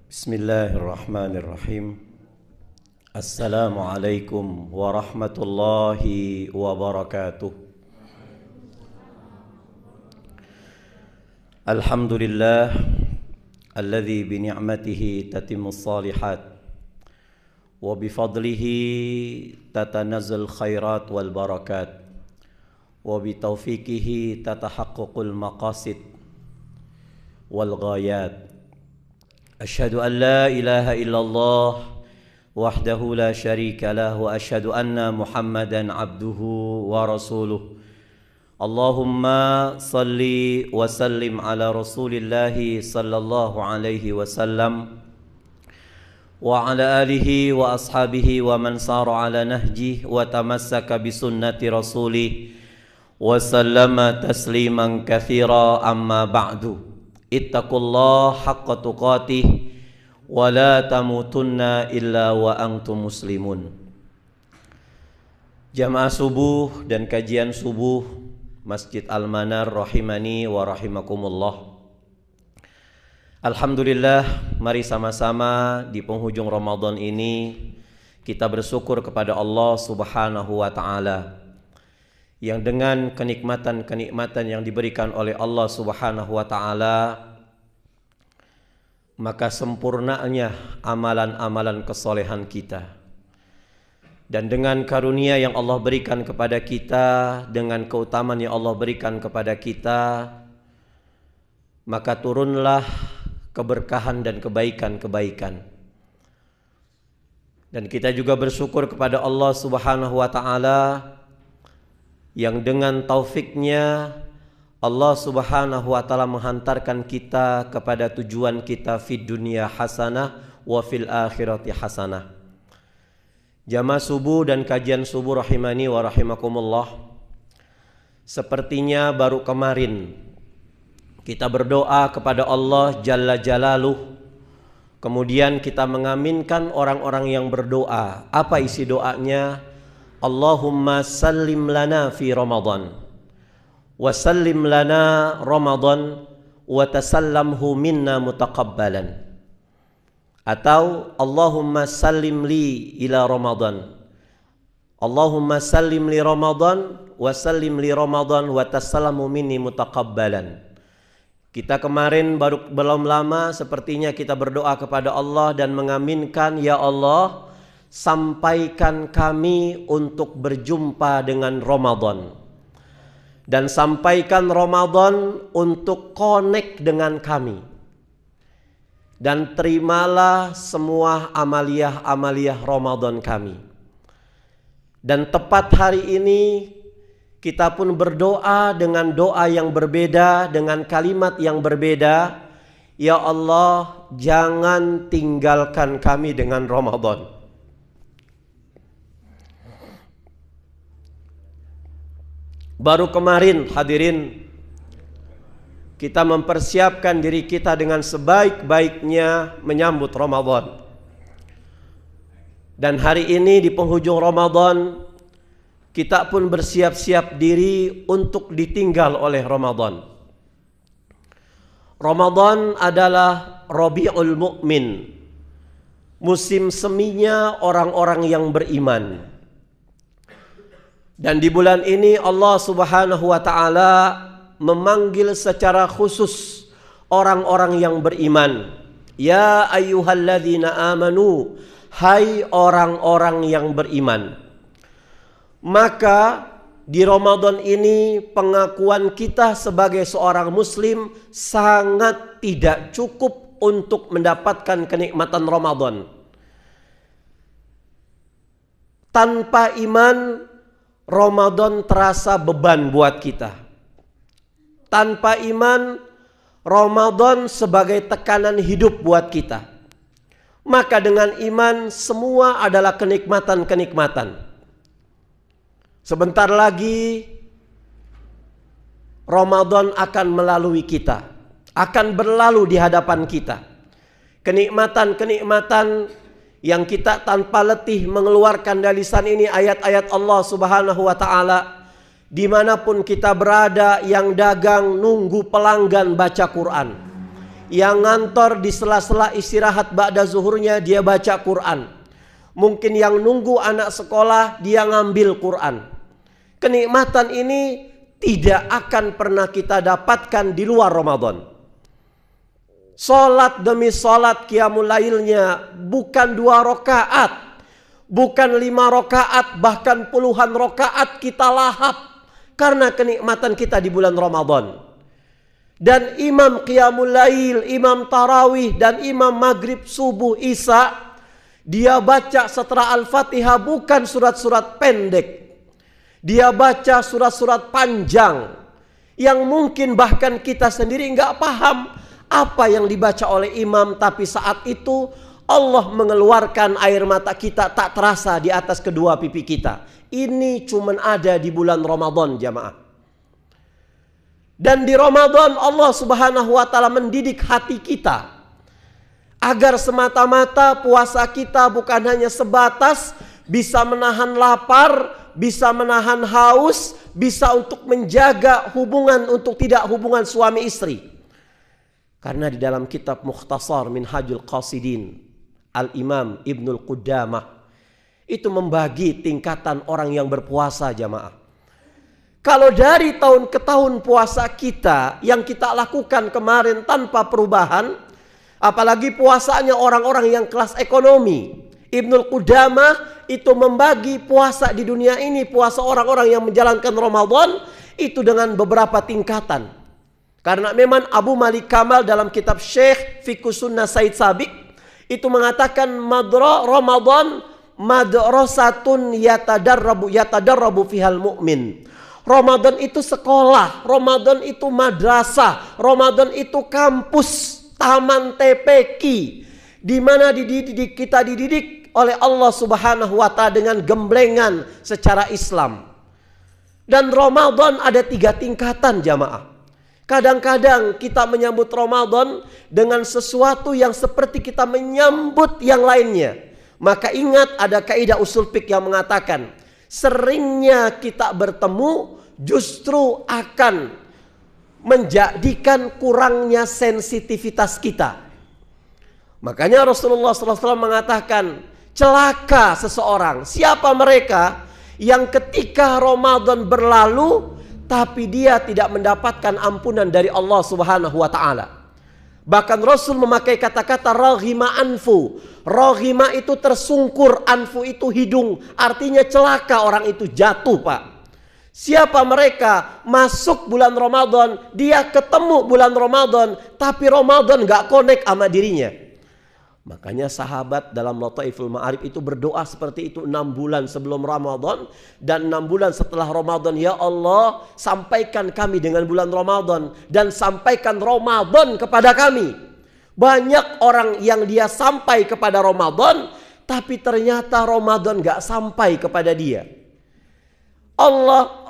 Bismillahirrahmanirrahim. Assalamualaikum warahmatullahi wabarakatuh. Alhamdulillah alladzi bi ni'matihi tatimmus shalihat wa bi fadlihi tatanazzal khairat wal barakat wa bi taufiqihi tatahaqqaqul maqasid wal ghayat. Asyhadu an la ilaha illallah wahdahu la syarika lah wa asyhadu anna Muhammadan abduhu wa rasuluh. Allahumma salli wa sallim ala Rasulillahi sallallahu alaihi wasallam wa ala alihi wa ashabihi wa man sara ala nahjih wa tamassaka bi sunnati rasulih wa sallama tasliman katsira. Amma ba'du. Ittaqullah haqqa tuqatih wa la tamutunna illa wa antum muslimun. Jamaah subuh dan kajian subuh Masjid Al-Manar rahimani wa rahimakumullah. Alhamdulillah, mari sama-sama di penghujung Ramadan ini kita bersyukur kepada Allah Subhanahu wa taala yang dengan kenikmatan-kenikmatan yang diberikan oleh Allah Subhanahu wa taala, maka sempurnanya amalan-amalan kesolehan kita. Dan dengan karunia yang Allah berikan kepada kita, dengan keutamaan yang Allah berikan kepada kita, maka turunlah keberkahan dan kebaikan-kebaikan. Dan kita juga bersyukur kepada Allah Subhanahu wa taala yang dengan taufiknya Allah Subhanahu wa taala menghantarkan kita kepada tujuan kita fid dunya hasanah wa fil akhirati hasanah. Jamaah subuh dan kajian subuh rahimani wa rahimakumullah. Sepertinya baru kemarin kita berdoa kepada Allah Jalla Jalaluh. Kemudian kita mengaminkan orang-orang yang berdoa. Apa isi doanya? Allahumma sallim lana fi Ramadan wa sallim lana Ramadan wa tasallamhu minna mutaqabbalan. Atau Allahumma sallim li ila Ramadan, Allahumma sallim li Ramadan wa sallim li Ramadan wa tasallamhu minni mutaqabbalan. Kita kemarin belum lama sepertinya kita berdoa kepada Allah dan mengaminkan, ya Allah, sampaikan kami untuk berjumpa dengan Ramadan, dan sampaikan Ramadan untuk connect dengan kami, dan terimalah semua amaliyah-amaliyah Ramadan kami. Dan tepat hari ini kita pun berdoa dengan doa yang berbeda, dengan kalimat yang berbeda. Ya Allah, jangan tinggalkan kami dengan Ramadan. Baru kemarin hadirin kita mempersiapkan diri kita dengan sebaik-baiknya menyambut Ramadan. Dan hari ini di penghujung Ramadan kita pun bersiap-siap diri untuk ditinggal oleh Ramadan. Ramadan adalah Rabiul Mu'min, musim seminya orang-orang yang beriman. Dan di bulan ini Allah Subhanahu wa taala memanggil secara khusus orang-orang yang beriman. Ya ayyuhalladzina amanu, hai orang-orang yang beriman. Maka di Ramadan ini pengakuan kita sebagai seorang muslim sangat tidak cukup untuk mendapatkan kenikmatan Ramadan. Tanpa iman, Ramadan terasa beban buat kita. Tanpa iman, Ramadan sebagai tekanan hidup buat kita. Maka dengan iman semua adalah kenikmatan-kenikmatan. Sebentar lagi Ramadan akan melalui kita, akan berlalu di hadapan kita. Kenikmatan-kenikmatan yang kita tanpa letih mengeluarkan dari lisan ini ayat-ayat Allah Subhanahu wa taala. Dimanapun kita berada, yang dagang nunggu pelanggan baca Quran, Yang ngantor di sela-sela istirahat ba'da zuhurnya dia baca Quran. Mungkin yang nunggu anak sekolah dia ngambil Quran. Kenikmatan ini tidak akan pernah kita dapatkan di luar Ramadan. Salat demi salat qiyamul lailnya bukan 2 rakaat, bukan 5 rakaat, bahkan puluhan rakaat kita lahap karena kenikmatan kita di bulan Ramadan. Dan imam qiyamul lail, imam tarawih, dan imam maghrib, subuh, isya, dia baca setelah Al-Fatihah bukan surat-surat pendek. Dia baca surat-surat panjang yang mungkin bahkan kita sendiri nggak paham apa yang dibaca oleh imam, tapi saat itu Allah mengeluarkan air mata kita tak terasa di atas kedua pipi kita. Ini cuman ada di bulan Ramadan, jamaah. Dan di Ramadan Allah Subhanahu wa taala mendidik hati kita agar semata-mata puasa kita bukan hanya sebatas bisa menahan lapar, bisa menahan haus, bisa untuk menjaga hubungan untuk tidak hubungan suami istri. Karena di dalam kitab Mukhtasar Minhajul Qasidin, Al-Imam Ibnul Qudamah itu membagi tingkatan orang yang berpuasa, jamaah. Kalau dari tahun ke tahun puasa kita yang kita lakukan kemarin tanpa perubahan, apalagi puasanya orang-orang yang kelas ekonomi, Ibnul Qudamah itu membagi puasa di dunia ini, puasa orang-orang yang menjalankan Ramadan itu dengan beberapa tingkatan. Karena memang Abu Malik Kamal dalam kitab Syekh Fiqh Sunnah Said Sabiq itu mengatakan Ramadan madrasatun yatadarrabu fihal mu'min. Ramadan itu sekolah, Ramadan itu madrasah, Ramadan itu kampus, taman TPQ, di mana kita dididik oleh Allah Subhanahu wa taala dengan gemblengan secara Islam. Dan Ramadan ada 3 tingkatan, jamaah. Kadang-kadang kita menyambut Ramadan dengan sesuatu yang seperti kita menyambut yang lainnya. Maka ingat ada kaidah usul fiqh yang mengatakan seringnya kita bertemu justru akan menjadikan kurangnya sensitivitas kita. Makanya Rasulullah SAW mengatakan, celaka seseorang. Siapa mereka yang ketika Ramadan berlalu tapi dia tidak mendapatkan ampunan dari Allah Subhanahu wa taala. Bahkan Rasul memakai kata-kata raghima anfu. Raghima itu tersungkur, anfu itu hidung. Artinya celaka orang itu, jatuh, Pak. Siapa mereka? Masuk bulan Ramadan, dia ketemu bulan Ramadan, tapi Ramadan gak connect sama dirinya. Makanya sahabat dalam Lataiful Ma'arif itu berdoa seperti itu 6 bulan sebelum Ramadan dan 6 bulan setelah Ramadan. Ya Allah, sampaikan kami dengan bulan Ramadan dan sampaikan Ramadan kepada kami. Banyak orang yang dia sampai kepada Ramadan, tapi ternyata Ramadan gak sampai kepada dia.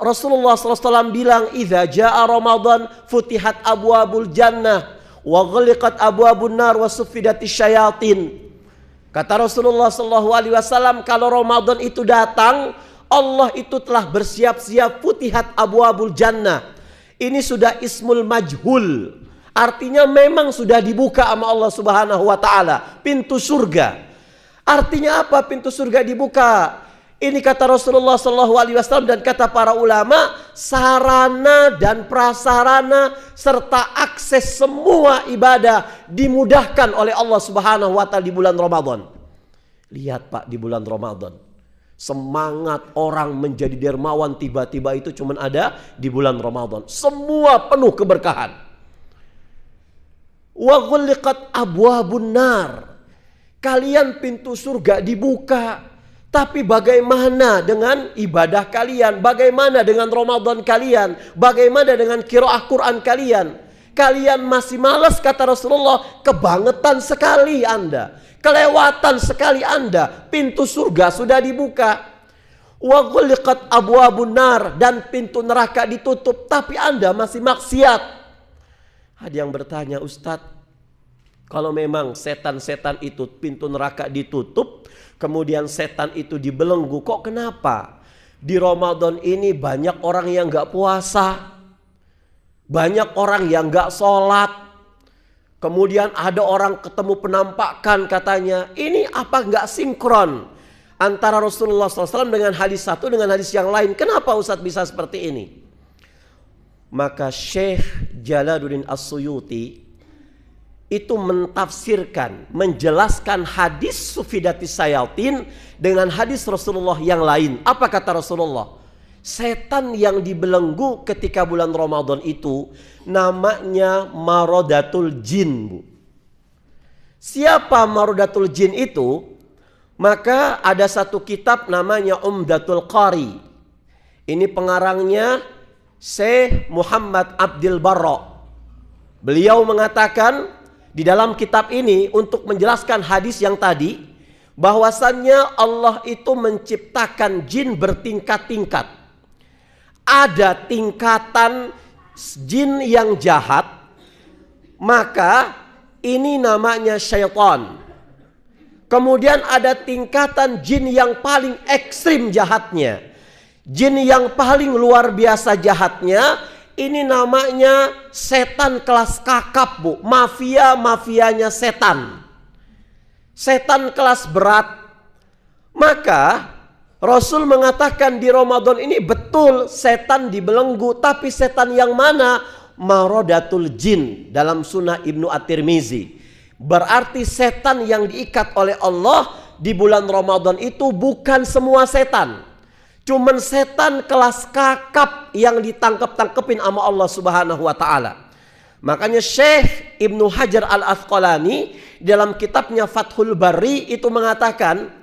Rasulullah SAW bilang, "Idza jaa Ramadan futihat abwabul jannah wa ghaliqat abwabun nar wa suffidatis syayatin." Kata Rasulullah SAW, kalau Ramadan itu datang, Allah itu telah bersiap-siap futihat abwabul jannah. Ini sudah ismul majhul. Artinya memang sudah dibuka sama Allah Subhanahu wa taala pintu surga. Artinya apa pintu surga dibuka? Ini kata Rasulullah SAW dan kata para ulama, sarana dan prasarana serta akses semua ibadah dimudahkan oleh Allah Subhanahu wa taala di bulan Ramadan. Lihat Pak, di bulan Ramadan semangat orang menjadi dermawan tiba-tiba itu cuma ada di bulan Ramadan. Semua penuh keberkahan. Wa ghulliqat abwabun nar. Kalian pintu surga dibuka. Tapi bagaimana dengan ibadah kalian? Bagaimana dengan Ramadan kalian? Bagaimana dengan qiraah Quran kalian? Kalian masih malas, kata Rasulullah. Kebangetan sekali Anda. Kelewatan sekali Anda. Pintu surga sudah dibuka. Wa ghulliqat abwabun nar. Dan pintu neraka ditutup. Tapi Anda masih maksiat. Ada yang bertanya, Ustadz, kalau memang setan-setan itu pintu neraka ditutup, kemudian setan itu dibelenggu, kok kenapa di Ramadan ini banyak orang yang gak puasa, banyak orang yang gak sholat, Kemudian ada orang ketemu penampakan katanya. Ini apa nggak sinkron antara Rasulullah SAW dengan hadis satu dengan hadis yang lain? Kenapa Ustadz bisa seperti ini? Maka Syekh Jalaluddin As-Suyuti itu mentafsirkan, menjelaskan hadis Sufidatis Sayatin dengan hadis Rasulullah yang lain. Apa kata Rasulullah? Setan yang dibelenggu ketika bulan Ramadan itu namanya Marodatul Jin, Bu. Siapa Marodatul Jin itu? Maka ada satu kitab namanya Umdatul Qari. Ini pengarangnya Syekh Muhammad Abdul Barra. Beliau mengatakan di dalam kitab ini untuk menjelaskan hadis yang tadi, bahwasannya Allah itu menciptakan jin bertingkat-tingkat. Ada tingkatan jin yang jahat, maka ini namanya syaitan. Kemudian ada tingkatan jin yang paling ekstrim jahatnya. Jin yang paling luar biasa jahatnya, ini namanya setan kelas kakap, Bu. Mafia-mafianya setan. Setan kelas berat. Maka Rasul mengatakan di Ramadan ini betul setan dibelenggu. Tapi setan yang mana? Marodatul Jin dalam Sunnah Ibnu At-Tirmizi. Berarti setan yang diikat oleh Allah di bulan Ramadan itu bukan semua setan. Cuman setan kelas kakap yang ditangkep-tangkepin sama Allah Subhanahu wa Ta'ala. Makanya Syekh Ibnu Hajar Al-Asqalani dalam kitabnya Fathul Bari itu mengatakan,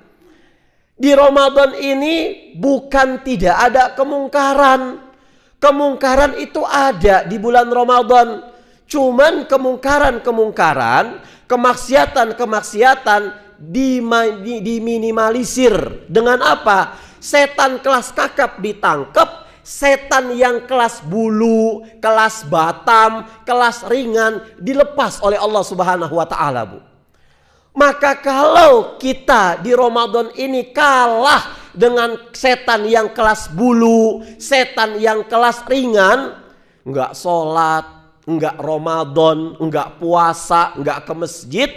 di Ramadan ini bukan tidak ada kemungkaran. Kemungkaran itu ada di bulan Ramadan. Cuman kemungkaran-kemungkaran, kemaksiatan-kemaksiatan diminimalisir. Dengan apa? Setan kelas kakap ditangkap, setan yang kelas bulu, kelas batam, kelas ringan dilepas oleh Allah Subhanahu wa Ta'ala, Bu. Maka kalau kita di Ramadan ini kalah dengan setan yang kelas bulu, setan yang kelas ringan, enggak sholat, enggak Ramadan, enggak puasa, enggak ke masjid,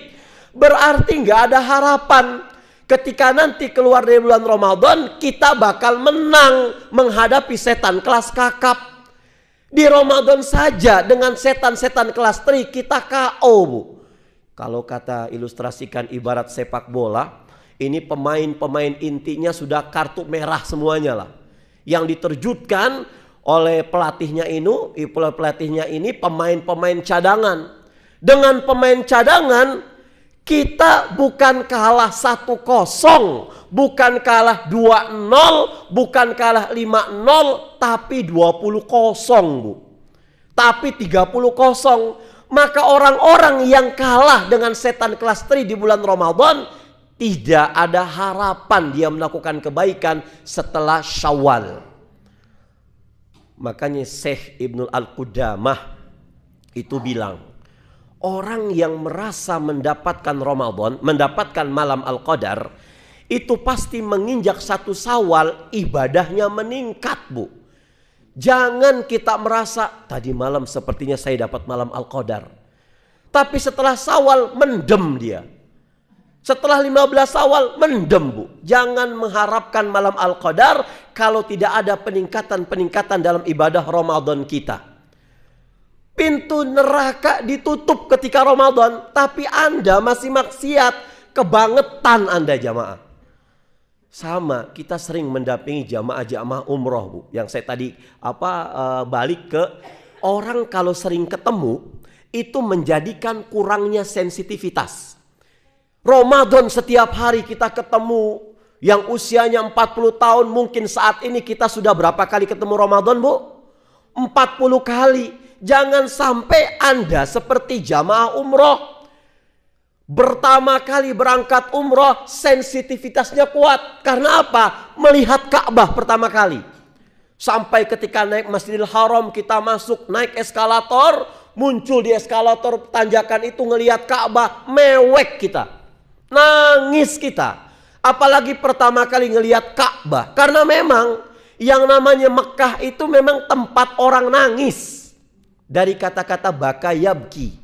berarti enggak ada harapan. Ketika nanti keluar dari bulan Ramadan, kita bakal menang menghadapi setan kelas kakap. Di Ramadan saja dengan setan-setan kelas tri kita KO, Bu. Kalau kata ilustrasikan ibarat sepak bola, ini pemain-pemain intinya sudah kartu merah semuanya lah. Yang diterjutkan oleh pelatihnya ini pemain-pemain cadangan. Dengan pemain cadangan, kita bukan kalah 1-0, bukan kalah 2-0, bukan kalah 5-0, tapi 20-0, Bu. Tapi 30-0. Maka orang-orang yang kalah dengan setan kelas tri di bulan Ramadan, tidak ada harapan dia melakukan kebaikan setelah Syawal. Makanya Syekh Ibnul Al-Qudamah itu bilang, orang yang merasa mendapatkan Ramadan, mendapatkan malam Al-Qadar, itu pasti menginjak 1 Syawal, ibadahnya meningkat, Bu. Jangan kita merasa tadi malam sepertinya saya dapat malam Al-Qadar, tapi setelah Syawal mendem dia. Setelah 15 Syawal mendem, Bu. Jangan mengharapkan malam Al-Qadar kalau tidak ada peningkatan-peningkatan dalam ibadah Ramadan kita. Pintu neraka ditutup ketika Ramadan, tapi Anda masih maksiat, kebangetan Anda jamaah. Sama, kita sering mendampingi jamaah-jamaah umroh, Bu. Yang saya tadi balik ke orang kalau sering ketemu itu menjadikan kurangnya sensitivitas. Ramadan setiap hari kita ketemu, yang usianya 40 tahun mungkin saat ini kita sudah berapa kali ketemu Ramadan, Bu? 40 kali. Jangan sampai Anda seperti jamaah umroh. Pertama kali berangkat umroh sensitivitasnya kuat. Karena apa? Melihat Ka'bah pertama kali. Sampai ketika naik Masjidil Haram kita masuk naik eskalator. Muncul di eskalator tanjakan itu ngelihat Ka'bah. Mewek kita. Nangis kita. Apalagi pertama kali ngelihat Ka'bah. Karena memang yang namanya Mekah itu memang tempat orang nangis. Dari kata-kata baka yabki.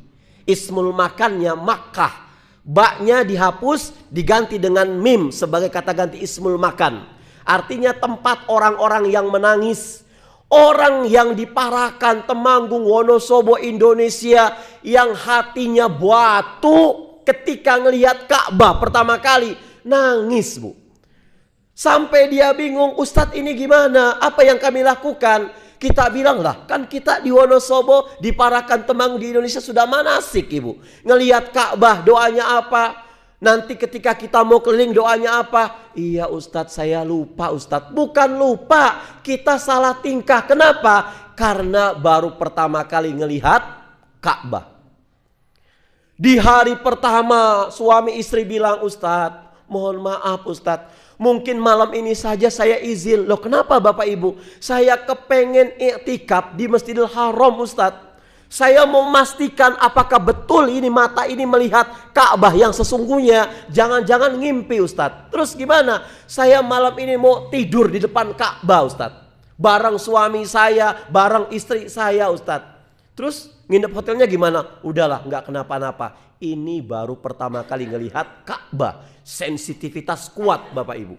Ismul makannya Makkah. Baknya dihapus diganti dengan mim sebagai kata ganti ismul makan. Artinya tempat orang-orang yang menangis. Orang yang diparahkan Temanggung, Wonosobo, Indonesia yang hatinya batu ketika ngelihat Ka'bah pertama kali. Nangis, Bu. Sampai dia bingung, Ustadz ini gimana? Apa yang kami lakukan? Kita bilang lah, kan kita di Wonosobo, di Parakan Temanggung di Indonesia sudah manasik, Ibu. Ngelihat Ka'bah, doanya apa? Nanti ketika kita mau keliling doanya apa? Iya Ustadz, saya lupa Ustadz. Bukan lupa, kita salah tingkah. Kenapa? Karena baru pertama kali ngelihat Ka'bah. Di hari pertama suami istri bilang, Ustadz, mohon maaf Ustadz, mungkin malam ini saja saya izin. Loh kenapa Bapak Ibu? Saya kepengen iktikaf di Masjidil Haram Ustadz. Saya mau memastikan apakah betul ini mata ini melihat Ka'bah yang sesungguhnya. Jangan-jangan ngimpi Ustadz. Terus gimana? Saya malam ini mau tidur di depan Ka'bah Ustadz. Bareng suami saya, bareng istri saya Ustadz. Terus nginep hotelnya gimana? Udahlah nggak kenapa-napa. Ini baru pertama kali ngelihat Ka'bah. Sensitivitas kuat Bapak Ibu.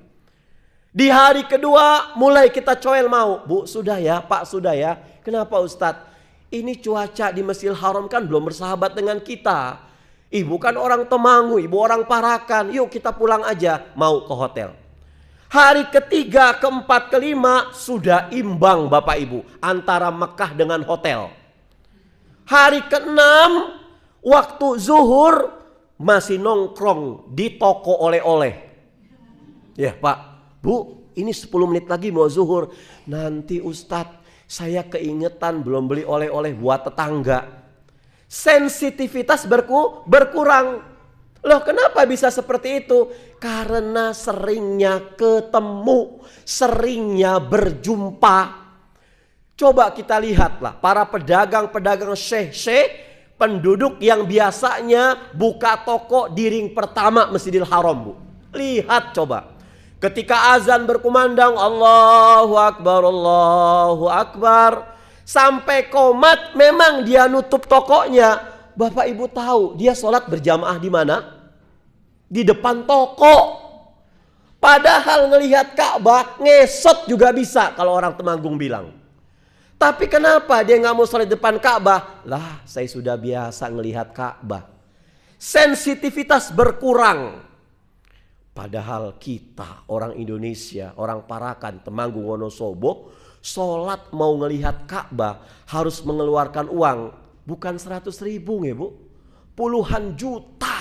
Di hari kedua mulai kita coel mau. Bu sudah ya, Pak sudah ya. Kenapa Ustadz? Ini cuaca di Masjidil Haram kan belum bersahabat dengan kita. Ibu kan orang Temanggung, ibu orang Parakan. Yuk kita pulang aja, mau ke hotel. Hari ketiga, keempat, kelima sudah imbang Bapak Ibu antara Mekah dengan hotel. Hari keenam waktu zuhur masih nongkrong di toko oleh-oleh. Ya Pak, Bu, ini 10 menit lagi mau zuhur. Nanti Ustadz, saya keingetan belum beli oleh-oleh buat tetangga. Sensitivitas berkurang. Loh kenapa bisa seperti itu? Karena seringnya ketemu, seringnya berjumpa. Coba kita lihatlah para pedagang-pedagang syekh-syekh, penduduk yang biasanya buka toko di ring pertama Masjidil Haram, Bu. Lihat coba. Ketika azan berkumandang Allahu Akbar, Allahu Akbar, sampai komat memang dia nutup tokonya. Bapak Ibu tahu dia sholat berjamaah di mana? Di depan toko. Padahal ngelihat Ka'bah ngesot juga bisa kalau orang Temanggung bilang. Tapi kenapa dia nggak mau sholat di depan Ka'bah? Lah saya sudah biasa ngelihat Ka'bah. Sensitivitas berkurang. Padahal kita orang Indonesia, orang Parakan, Temanggung, Wonosobo, sholat mau ngelihat Ka'bah harus mengeluarkan uang. Bukan 100.000 ya Bu, puluhan juta.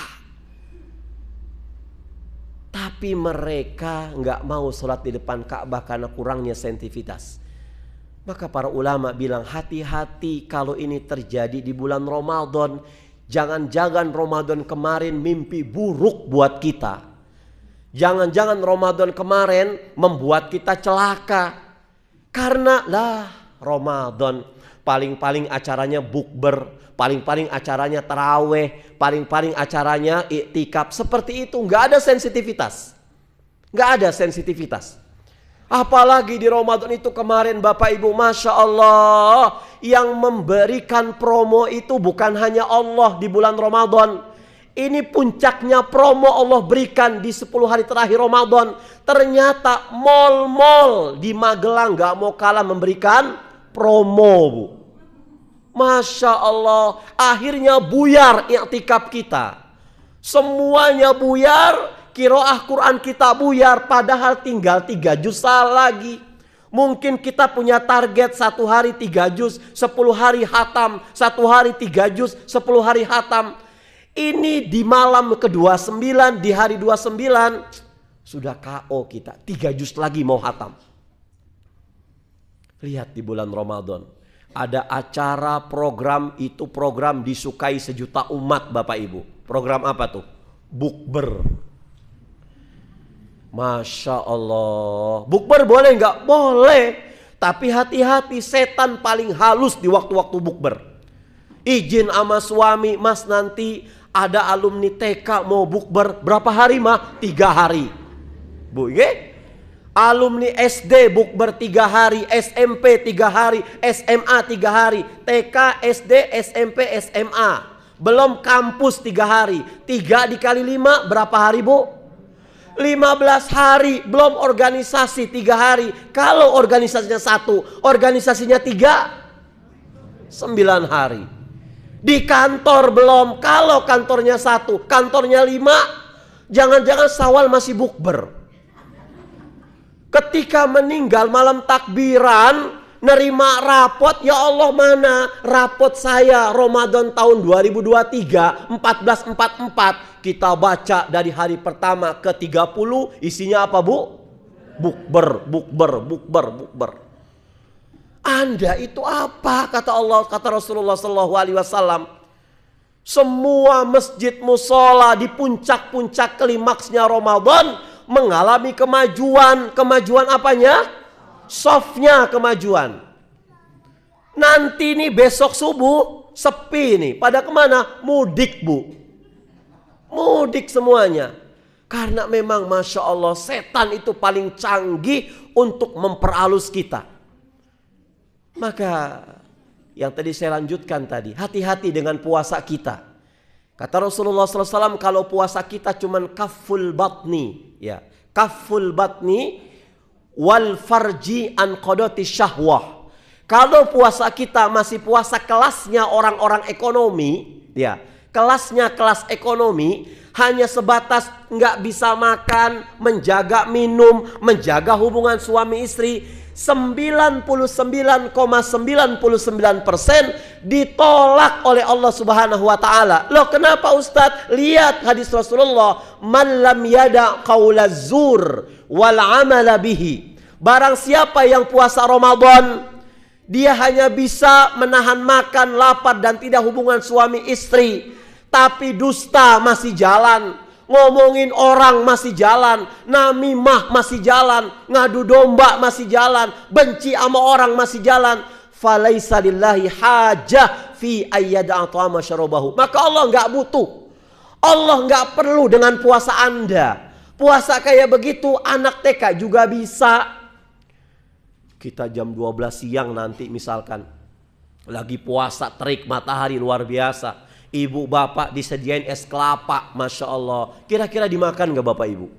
Tapi mereka nggak mau sholat di depan Ka'bah karena kurangnya sensitivitas. Maka para ulama bilang hati-hati kalau ini terjadi di bulan Ramadan. Jangan-jangan Ramadan kemarin mimpi buruk buat kita. Jangan-jangan Ramadan kemarin membuat kita celaka. Karena lah Ramadan paling-paling acaranya bukber, paling-paling acaranya taraweh, paling-paling acaranya iktikaf. Seperti itu, nggak ada sensitivitas. Nggak ada sensitivitas. Apalagi di Ramadan itu kemarin Bapak Ibu, Masya Allah, yang memberikan promo itu bukan hanya Allah di bulan Ramadan. Ini puncaknya promo Allah berikan di 10 hari terakhir Ramadan. Ternyata mal-mal di Magelang gak mau kalah memberikan promo, Bu. Masya Allah, akhirnya buyar i'tikaf kita. Semuanya buyar, qiraah Quran kita buyar, padahal tinggal 3 juz lagi. Mungkin kita punya target 1 hari 3 juz, 10 hari hatam, 1 hari 3 juz, 10 hari hatam. Ini di malam ke-29, di hari 29 sudah KO kita. 3 juz lagi mau hatam. Lihat di bulan Ramadan. Ada acara program, itu program disukai sejuta umat Bapak Ibu. Program apa tuh? Bukber. Masya Allah. Bukber boleh nggak? Boleh. Tapi hati-hati, setan paling halus di waktu-waktu bukber. Izin sama suami, Mas nanti ada alumni TK mau bukber berapa hari mah? 3 hari. Bu, ya? Alumni SD bukber 3 hari, SMP 3 hari, SMA 3 hari, TK, SD, SMP, SMA. Belum kampus 3 hari. 3 dikali 5 berapa hari Bu? 15 hari. Belum organisasi 3 hari. Kalau organisasinya 1, organisasinya 3, 9 hari. Di kantor belum. Kalau kantornya 1, kantornya 5, jangan-jangan Syawal masih bukber. Ketika meninggal malam takbiran, nerima rapot, ya Allah mana rapot saya Ramadan tahun 2023 1444. Kita baca dari hari pertama ke 30, isinya apa Bu? Bukber, bukber, bukber, bukber. Anda itu apa kata Allah, kata Rasulullah SAW? Semua masjid musola di puncak-puncak klimaksnya Ramadan mengalami kemajuan. Kemajuan apanya? Softnya kemajuan. Nanti nih besok subuh sepi nih. Pada kemana? Mudik Bu. Mudik semuanya. Karena memang Masya Allah setan itu paling canggih untuk memperhalus kita. Maka yang tadi saya lanjutkan tadi, hati-hati dengan puasa kita. Kata Rasulullah SAW, kalau puasa kita cuman kaful batni, ya, kaful batni wal farji an qadati syahwah. Kalau puasa kita masih puasa kelasnya orang-orang ekonomi, ya, kelasnya kelas ekonomi, hanya sebatas nggak bisa makan, menjaga minum, menjaga hubungan suami istri, 99,99% ditolak oleh Allah Subhanahu wa taala. Loh kenapa Ustadz? Lihat hadis Rasulullah, "Man lam yada qaulaz zur wal amala bihi." Barang siapa yang puasa Ramadan, dia hanya bisa menahan makan, lapar dan tidak hubungan suami istri, tapi dusta masih jalan. Ngomongin orang masih jalan, namimah masih jalan, ngadu domba masih jalan, benci sama orang masih jalan. Falaisa lillahi hajah fi ayyada'a ta'ama syarabahu. Maka Allah nggak butuh. Allah nggak perlu dengan puasa Anda. Puasa kayak begitu anak TK juga bisa. Kita jam 12 siang nanti misalkan lagi puasa terik matahari luar biasa. Ibu bapak disediain es kelapa, Masya Allah. Kira-kira dimakan gak bapak ibu?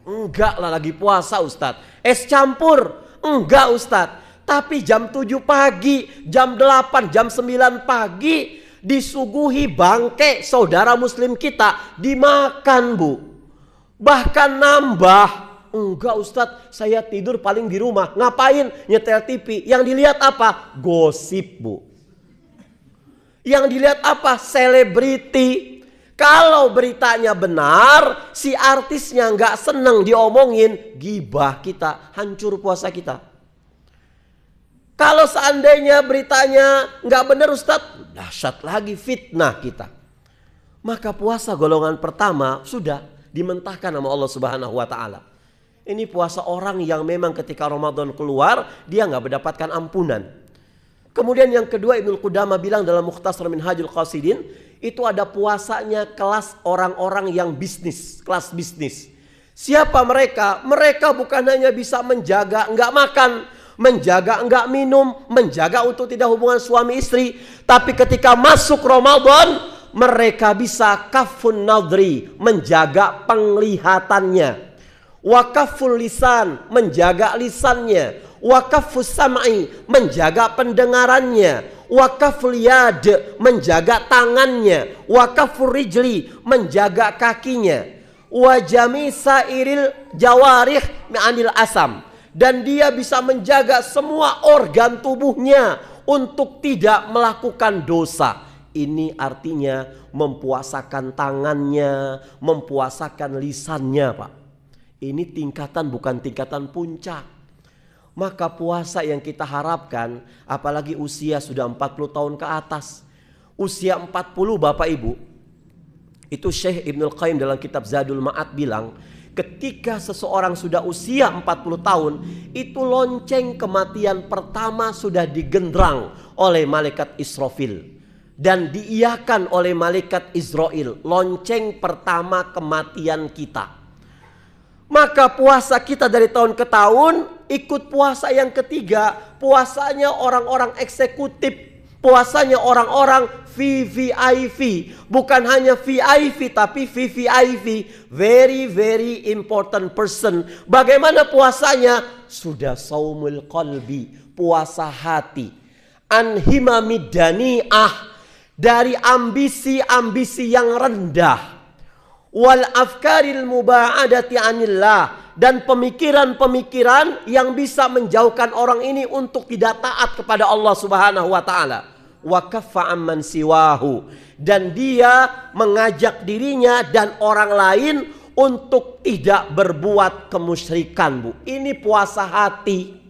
Enggak lah, lagi puasa Ustadz. Es campur? Enggak Ustadz. Tapi jam 7 pagi, jam 8, jam 9 pagi disuguhi bangke saudara muslim kita, dimakan Bu. Bahkan nambah. Enggak Ustadz, saya tidur paling di rumah. Ngapain? Nyetel TV. Yang dilihat apa? Gosip Bu. Yang dilihat apa? Selebriti. Kalau beritanya benar, si artisnya nggak seneng diomongin, gibah kita, hancur puasa kita. Kalau seandainya beritanya nggak benar Ustadz, dahsyat lagi, fitnah kita. Maka puasa golongan pertama sudah dimentahkan sama Allah Subhanahu wa taala. Ini puasa orang yang memang ketika Ramadan keluar, dia nggak mendapatkan ampunan. Kemudian yang kedua, Ibnu Qudamah bilang dalam Mukhtasar Minhajul Qasidin, itu ada puasanya kelas orang-orang yang bisnis, kelas bisnis. Siapa mereka? Mereka bukan hanya bisa menjaga enggak makan, menjaga enggak minum, menjaga untuk tidak hubungan suami istri, tapi ketika masuk Ramadan, mereka bisa kafun nadri, menjaga penglihatannya. Wakaful lisan, menjaga lisannya. Wakafus sam'i, menjaga pendengarannya. Wakaful yad, menjaga tangannya. Wakaful rijli, menjaga kakinya. Wajami sairil jawarih mi'anil asam. Dan dia bisa menjaga semua organ tubuhnya untuk tidak melakukan dosa. Ini artinya mempuasakan tangannya, mempuasakan lisannya Pak. Ini tingkatan bukan tingkatan puncak. Maka puasa yang kita harapkan, apalagi usia sudah 40 tahun ke atas. Usia 40 Bapak Ibu, itu Syekh Ibnul Qayyim dalam kitab Zadul Ma'ad bilang, ketika seseorang sudah usia 40 tahun, itu lonceng kematian pertama sudah digendrang oleh malaikat Israfil. Dan diiyakan oleh malaikat Israel, lonceng pertama kematian kita. Maka puasa kita dari tahun ke tahun, ikut puasa yang ketiga, puasanya orang-orang eksekutif, Puasanya orang-orang VVIP. Bukan hanya VIP tapi VVIP. Very very important person. Bagaimana puasanya? Sudah saumul qalbi. Puasa hati. Anhimamid dani'ah. Dari ambisi-ambisi yang rendah. Wal afkaril muba'adati anillah. Dan pemikiran-pemikiran yang bisa menjauhkan orang ini untuk tidak taat kepada Allah Subhanahu wa ta'ala. Wa kaffa amman siwahu. Dan dia mengajak dirinya dan orang lain untuk tidak berbuat kemusyrikan, Bu. Ini puasa hati.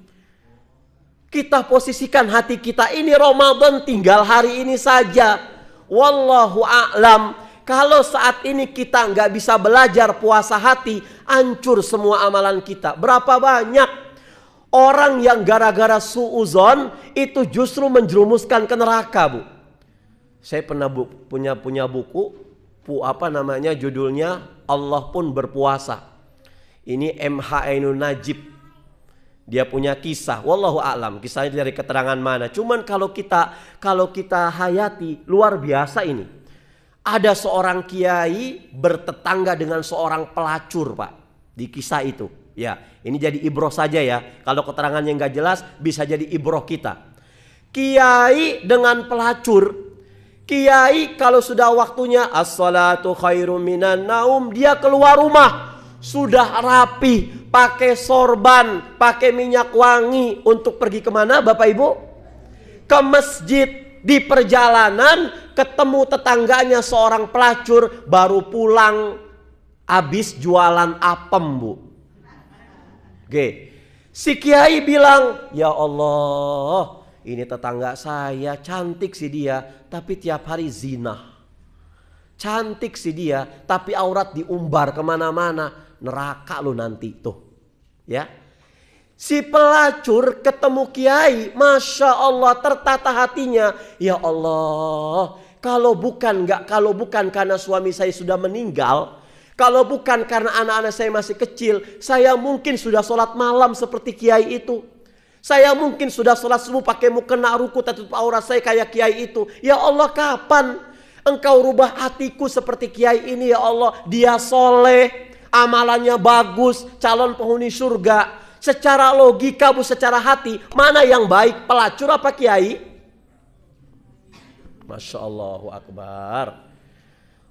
Kita posisikan hati kita ini Ramadan tinggal hari ini saja. Wallahu a'lam. Kalau saat ini kita nggak bisa belajar puasa hati, hancur semua amalan kita. Berapa banyak orang yang gara-gara suuzon itu justru menjerumuskan ke neraka, Bu. Saya pernah punya buku, judulnya Allah Pun Berpuasa. Ini M.H. Ainun Najib. Dia punya kisah, wallahu a'lam, kisahnya dari keterangan mana. Cuman kalau kita hayati, luar biasa ini. Ada seorang kiai bertetangga dengan seorang pelacur, Pak, di kisah itu. Ya, ini jadi ibroh saja ya. Kalau keterangannya nggak jelas, bisa jadi ibroh kita. Kiai dengan pelacur. Kiai kalau sudah waktunya as-salatu khairum minan naum, dia keluar rumah sudah rapi, pakai sorban, pakai minyak wangi untuk pergi kemana, Bapak Ibu? Ke masjid. Di perjalanan ketemu tetangganya seorang pelacur baru pulang habis jualan apem, Bu. Oke. Si kiai bilang, "Ya Allah, ini tetangga saya, cantik sih dia, tapi tiap hari zina. Cantik sih dia, tapi aurat diumbar kemana-mana. Neraka lu nanti tuh." Ya. Si pelacur ketemu kiai, Masya Allah, tertata hatinya. Ya Allah, kalau bukan karena suami saya sudah meninggal, kalau bukan karena anak-anak saya masih kecil, saya mungkin sudah sholat malam seperti kiai itu. Saya mungkin sudah sholat subuh pakai mukena ruku tutup aurat saya kayak kiai itu. Ya Allah, kapan Engkau rubah hatiku seperti kiai ini, ya Allah? Dia soleh, amalannya bagus, calon penghuni surga. Secara logika, Bu, secara hati, mana yang baik, pelacur apa kiai? Masya Allahu Akbar.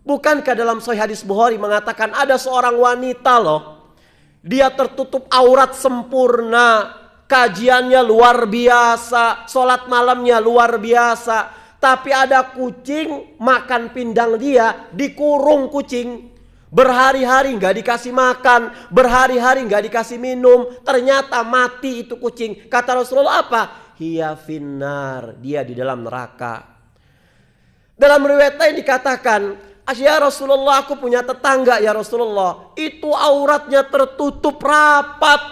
Bukankah dalam Sahih hadis Bukhari mengatakan ada seorang wanita loh, dia tertutup aurat sempurna, kajiannya luar biasa, sholat malamnya luar biasa, tapi ada kucing makan pindang dia, dikurung kucing. Berhari-hari nggak dikasih makan, berhari-hari nggak dikasih minum, ternyata mati itu kucing. Kata Rasulullah apa? Hiya finnar, dia di dalam neraka. Dalam riwayat lain dikatakan, ya Rasulullah, aku punya tetangga ya Rasulullah, itu auratnya tertutup rapat,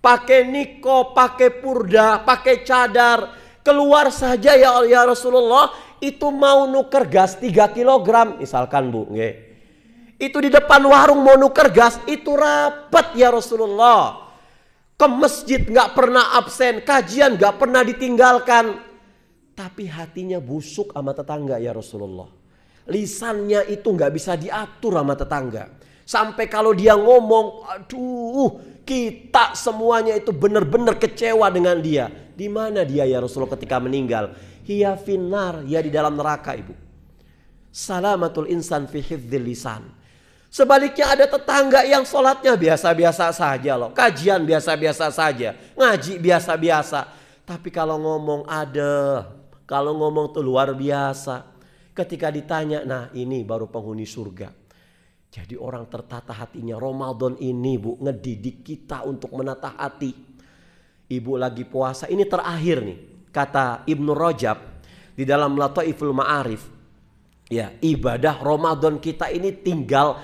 pakai niko, pakai purda, pakai cadar, keluar saja ya Rasulullah, itu mau nuker gas 3 kg misalkan, Bu, nggih. Itu di depan warung mau nuker gas, itu rapat ya Rasulullah. Ke masjid nggak pernah absen, kajian nggak pernah ditinggalkan. Tapi hatinya busuk sama tetangga ya Rasulullah. Lisannya itu nggak bisa diatur sama tetangga. Sampai kalau dia ngomong, aduh, kita semuanya itu benar-benar kecewa dengan dia. Di mana dia ya Rasulullah ketika meninggal? Hiya finnar, ya di dalam neraka, Ibu. Salamatul insan fi hifdzil lisan. Sebaliknya ada tetangga yang sholatnya biasa-biasa saja loh. Kajian biasa-biasa saja. Ngaji biasa-biasa. Tapi kalau ngomong kalau ngomong tuh luar biasa. Ketika ditanya, nah ini baru penghuni surga. Jadi orang tertata hatinya. Ramadan ini, Bu, ngedidik kita untuk menata hati. Ibu lagi puasa, ini terakhir nih. Kata Ibnu Rajab di dalam Lataiful Ma'arif. Ya, ibadah Ramadan kita ini tinggal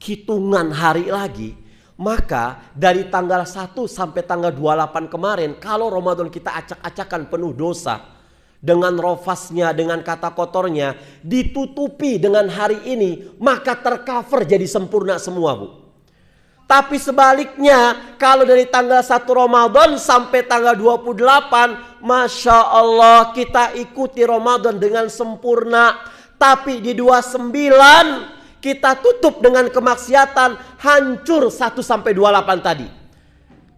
hitungan hari lagi. Maka dari tanggal 1 sampai tanggal 28 kemarin, kalau Ramadan kita acak-acakan penuh dosa, dengan rofasnya, dengan kata kotornya, ditutupi dengan hari ini, maka tercover jadi sempurna semua, Bu. Tapi sebaliknya, kalau dari tanggal 1 Ramadan sampai tanggal 28, Masya Allah kita ikuti Ramadan dengan sempurna. Tapi di 29 kita tutup dengan kemaksiatan, hancur 1 sampai 28 tadi.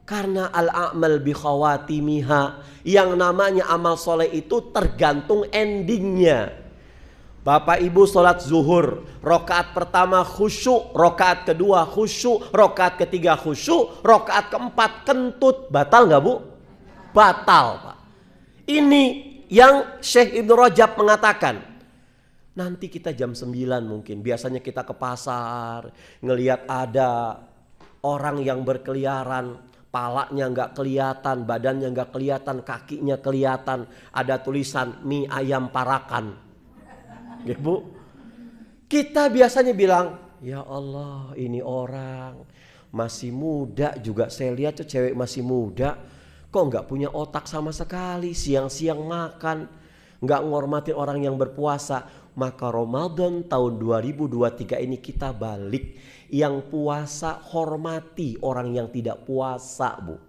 Karena al-a'mal bi khawatimiha, yang namanya amal soleh itu tergantung endingnya. Bapak Ibu sholat zuhur, rokaat pertama khusyuk, rokaat kedua khusyuk, rokaat ketiga khusyuk, rokaat keempat kentut. Batal nggak Bu? Batal Pak. Ini yang Syekh Ibnu Rajab mengatakan. Nanti kita jam 9 mungkin, biasanya kita ke pasar, ngelihat ada orang yang berkeliaran, palanya nggak kelihatan, badannya nggak kelihatan, kakinya kelihatan, ada tulisan mie ayam parakan. Ya Bu, kita biasanya bilang, ya Allah ini orang masih muda juga, saya lihat tuh cewek masih muda, kok nggak punya otak sama sekali, siang-siang makan, nggak ngormatin orang yang berpuasa. Maka Ramadan tahun 2023 ini kita balik, yang puasa hormati orang yang tidak puasa Bu.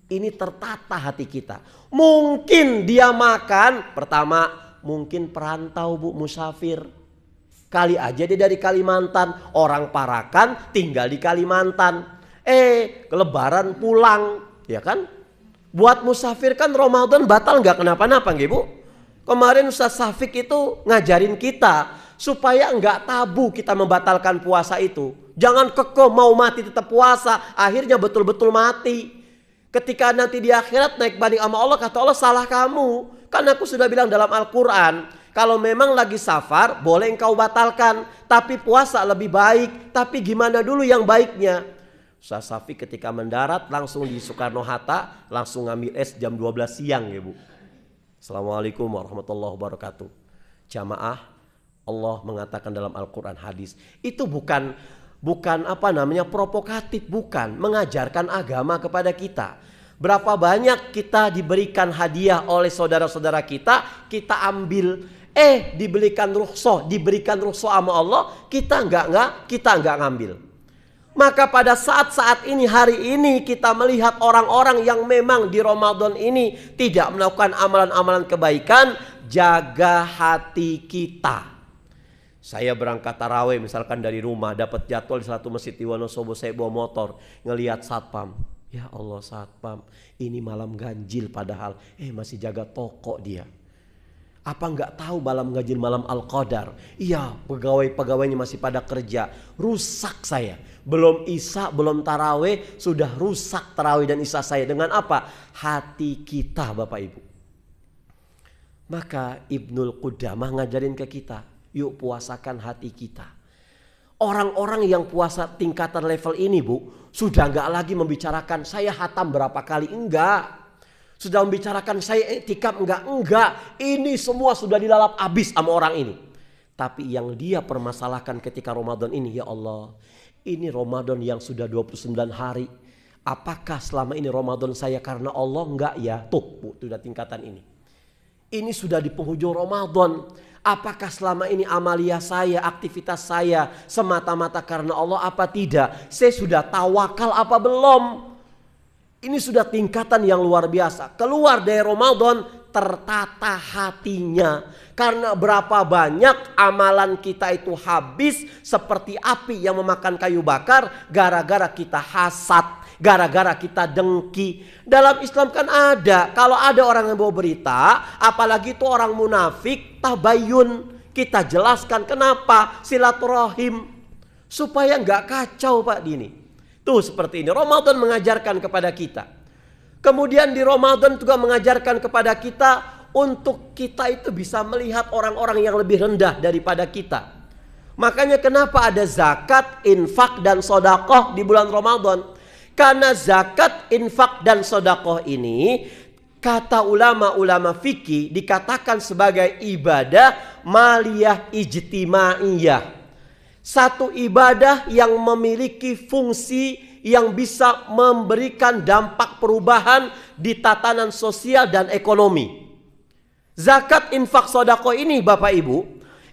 Ini tertata hati kita. Mungkin dia makan, pertama mungkin perantau Bu, musafir. Kali aja dia dari Kalimantan, orang Parakan tinggal di Kalimantan. Lebaran pulang, ya kan? Buat musafir kan Ramadan batal nggak kenapa-napa nggih Bu? Kemarin Ustaz Safik itu ngajarin kita supaya nggak tabu kita membatalkan puasa itu. Jangan kekeh mau mati tetap puasa, akhirnya betul-betul mati. Ketika nanti di akhirat naik banding sama Allah, kata Allah salah kamu. Kan aku sudah bilang dalam Al-Quran, kalau memang lagi safar boleh engkau batalkan, tapi puasa lebih baik. Tapi gimana dulu yang baiknya? Ustaz Safik ketika mendarat langsung di Soekarno-Hatta, langsung ngambil es jam 12 siang ya Bu. Assalamualaikum warahmatullahi wabarakatuh. Jamaah, Allah mengatakan dalam Al-Quran hadis, itu bukan provokatif, bukan, mengajarkan agama kepada kita. Berapa banyak kita diberikan hadiah oleh saudara-saudara kita, kita ambil, diberikan rukhsah sama Allah, kita enggak ngambil. Maka pada saat-saat ini, hari ini kita melihat orang-orang yang memang di Ramadan ini tidak melakukan amalan-amalan kebaikan, jaga hati kita. Saya berangkat tarawih misalkan dari rumah, dapat jadwal di satu masjid di Wonosobo, saya bawa motor, ngelihat satpam. Ya Allah satpam, ini malam ganjil padahal, masih jaga toko dia. Apa nggak tahu malam ganjil malam Al-Qadar? Iya, pegawai-pegawainya masih pada kerja. Rusak saya. Belum isya, belum tarawih, sudah rusak tarawih dan isya saya. Dengan apa? Hati kita Bapak Ibu. Maka Ibnul Qudamah ngajarin ke kita, yuk puasakan hati kita. Orang-orang yang puasa tingkatan level ini Bu, sudah nggak lagi membicarakan saya hatam berapa kali, enggak. Sudah membicarakan saya iktikaf, enggak. Ini semua sudah dilalap habis sama orang ini. Tapi yang dia permasalahkan ketika Ramadan ini, ya Allah, ini Ramadan yang sudah 29 hari. Apakah selama ini Ramadan saya karena Allah? Enggak ya. Tuh Bu, sudah tingkatan ini. Ini sudah di penghujung Ramadan. Apakah selama ini amalia saya, aktivitas saya semata-mata karena Allah apa tidak? Saya sudah tawakal apa belum? Ini sudah tingkatan yang luar biasa. Keluar dari Ramadan tertata hatinya. Karena berapa banyak amalan kita itu habis seperti api yang memakan kayu bakar gara-gara kita hasad, gara-gara kita dengki. Dalam Islam kan ada, kalau ada orang yang bawa berita, apalagi itu orang munafik, tabayun, kita jelaskan kenapa, silaturahim, supaya nggak kacau Pak Dini. Tuh seperti ini, Ramadan mengajarkan kepada kita. Kemudian di Ramadan juga mengajarkan kepada kita untuk kita itu bisa melihat orang-orang yang lebih rendah daripada kita. Makanya kenapa ada zakat, infak, dan sedekah di bulan Ramadan? Karena zakat, infak, dan sedekah ini kata ulama-ulama fikih dikatakan sebagai ibadah maliyah ijtimaiyah. Satu ibadah yang memiliki fungsi yang bisa memberikan dampak perubahan di tatanan sosial dan ekonomi. Zakat, infak, sedekah ini Bapak Ibu,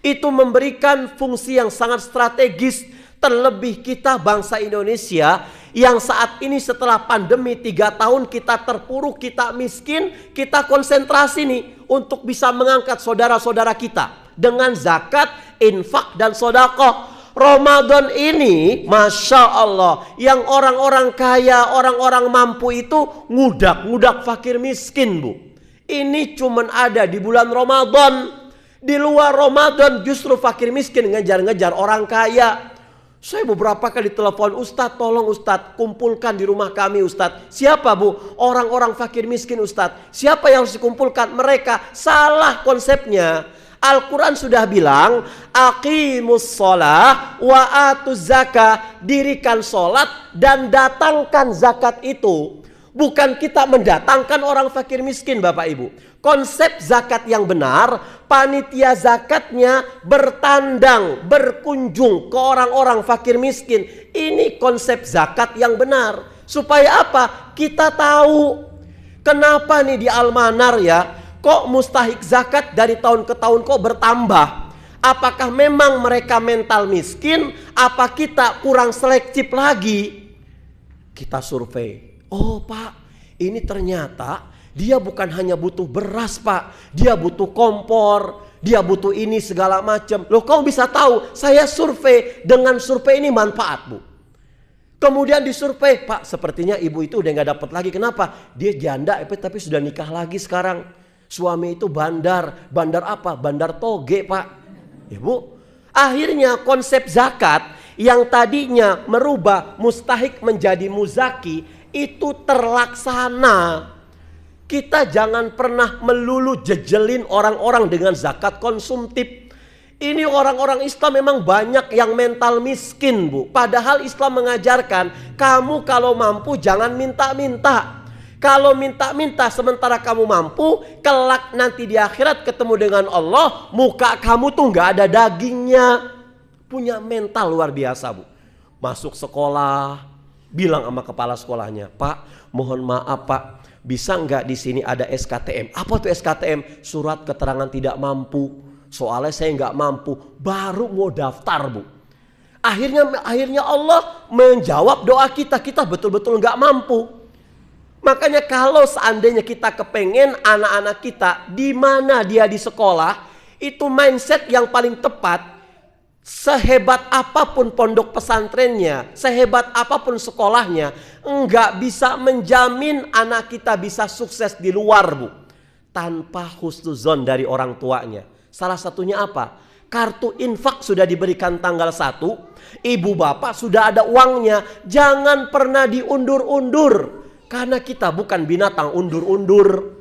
itu memberikan fungsi yang sangat strategis. Terlebih kita bangsa Indonesia yang saat ini setelah pandemi 3 tahun kita terpuruk, kita miskin, kita konsentrasi nih untuk bisa mengangkat saudara-saudara kita dengan zakat, infak dan sedekah. Ramadan ini Masya Allah, yang orang-orang kaya, orang-orang mampu itu ngudak-ngudak fakir miskin, Bu. Ini cuman ada di bulan Ramadan. Di luar Ramadan justru fakir miskin ngejar-ngejar orang kaya. Saya beberapa kali telepon, Ustadz, tolong Ustadz kumpulkan di rumah kami Ustadz. Siapa, Bu? Orang-orang fakir miskin Ustadz. Siapa yang harus dikumpulkan? Mereka. Salah konsepnya. Al-Quran sudah bilang, aqimus sholah wa atuz zakah. Dirikan sholat dan datangkan zakat itu. Bukan kita mendatangkan orang fakir miskin, Bapak Ibu. Konsep zakat yang benar, panitia zakatnya bertandang, berkunjung ke orang-orang fakir miskin. Ini konsep zakat yang benar. Supaya apa? Kita tahu kenapa nih di Almanar ya, kok mustahik zakat dari tahun ke tahun kok bertambah? Apakah memang mereka mental miskin? Apa kita kurang selektif lagi? Kita survei. Oh Pak, ini ternyata dia bukan hanya butuh beras Pak, dia butuh kompor, dia butuh ini segala macam. Loh kau bisa tahu? Saya survei, dengan survei ini manfaat Bu. Kemudian disurvei, Pak sepertinya ibu itu udah gak dapat lagi. Kenapa? Dia janda tapi sudah nikah lagi sekarang. Suami itu bandar. Bandar apa? Bandar toge Pak. Ibu, akhirnya konsep zakat yang tadinya merubah mustahik menjadi muzaki itu terlaksana. Kita jangan pernah melulu jejelin orang-orang dengan zakat konsumtif. Ini orang-orang Islam memang banyak yang mental miskin Bu. Padahal Islam mengajarkan kamu kalau mampu jangan minta-minta. Kalau minta-minta sementara kamu mampu, kelak nanti di akhirat ketemu dengan Allah, muka kamu tuh gak ada dagingnya. Punya mental luar biasa Bu. Masuk sekolah, bilang sama kepala sekolahnya, Pak mohon maaf Pak, bisa nggak di sini ada SKTM? Apa tuh SKTM? Surat keterangan tidak mampu. Soalnya saya nggak mampu. Baru mau daftar Bu. Akhirnya Allah menjawab doa kita. Kita betul-betul nggak mampu. Makanya kalau seandainya kita kepengen anak-anak kita di mana dia di sekolah, itu mindset yang paling tepat. Sehebat apapun pondok pesantrennya, sehebat apapun sekolahnya, enggak bisa menjamin anak kita bisa sukses di luar Bu, tanpa husnuzon dari orang tuanya. Salah satunya apa? Kartu infak sudah diberikan tanggal 1, ibu bapak sudah ada uangnya. Jangan pernah diundur-undur, karena kita bukan binatang undur-undur.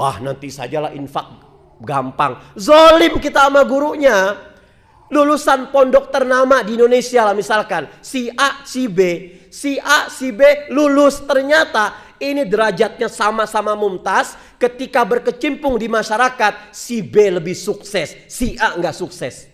Wah nanti sajalah infak gampang. Zolim kita sama gurunya. Lulusan pondok ternama di Indonesia lah misalkan, si A, si B. Si A, si B lulus, ternyata ini derajatnya sama-sama mumtaz. Ketika berkecimpung di masyarakat, si B lebih sukses, si A nggak sukses.